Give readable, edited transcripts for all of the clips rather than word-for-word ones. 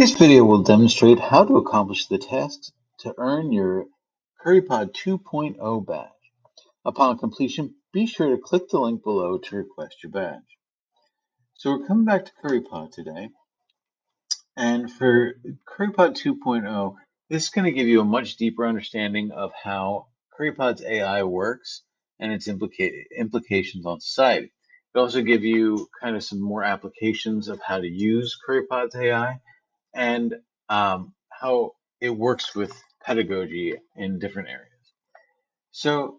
This video will demonstrate how to accomplish the tasks to earn your Curipod 2.0 badge. Upon completion, be sure to click the link below to request your badge. So we're coming back to Curipod today, and for Curipod 2.0, this is going to give you a much deeper understanding of how Curipod's AI works and its implications on society. It'll also give you kind of some more applications of how to use Curipod's AI and how it works with pedagogy in different areas. So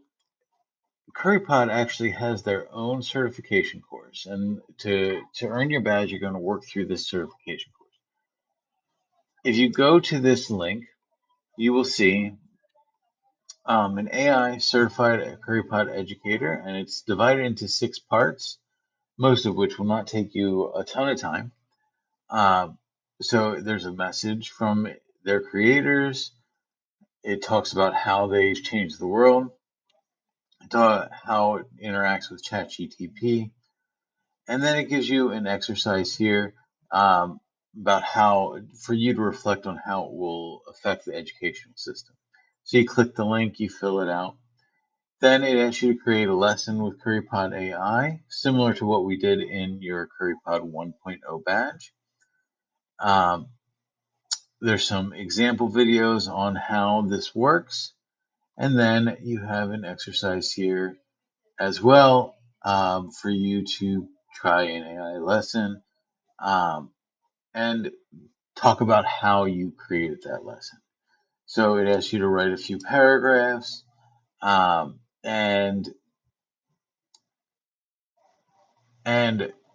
Curipod actually has their own certification course, and to earn your badge, you're going to work through this certification course. If you go to this link, you will see an AI certified Curipod educator, and it's divided into 6 parts, most of which will not take you a ton of time. So there's a message from their creators. It talks about how they've changed the world, how it interacts with ChatGPT, and then it gives you an exercise here about how, for you to reflect on how it will affect the educational system. So you click the link, you fill it out. Then it asks you to create a lesson with Curipod AI, similar to what we did in your Curipod 1.0 badge. There's some example videos on how this works. And then you have an exercise here as well for you to try an AI lesson and talk about how you created that lesson. So it asks you to write a few paragraphs and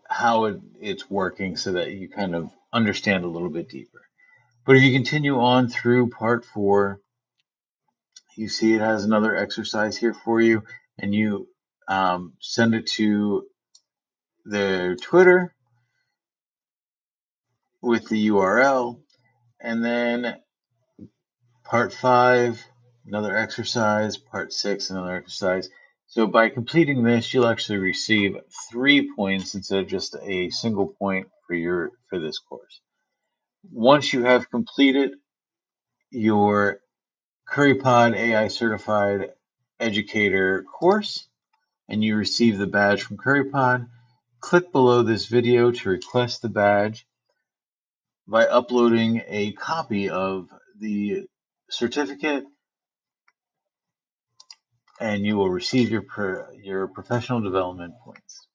how it's working so that you kind of understand a little bit deeper. But if you continue on through part 4, you see it has another exercise here for you, and you send it to their Twitter with the URL, and then part 5, another exercise, part 6, another exercise. So by completing this, you'll actually receive 3 points instead of just a single point for this course. Once you have completed your Curipod AI Certified Educator course and you receive the badge from Curipod, click below this video to request the badge by uploading a copy of the certificate, and you will receive your professional development points.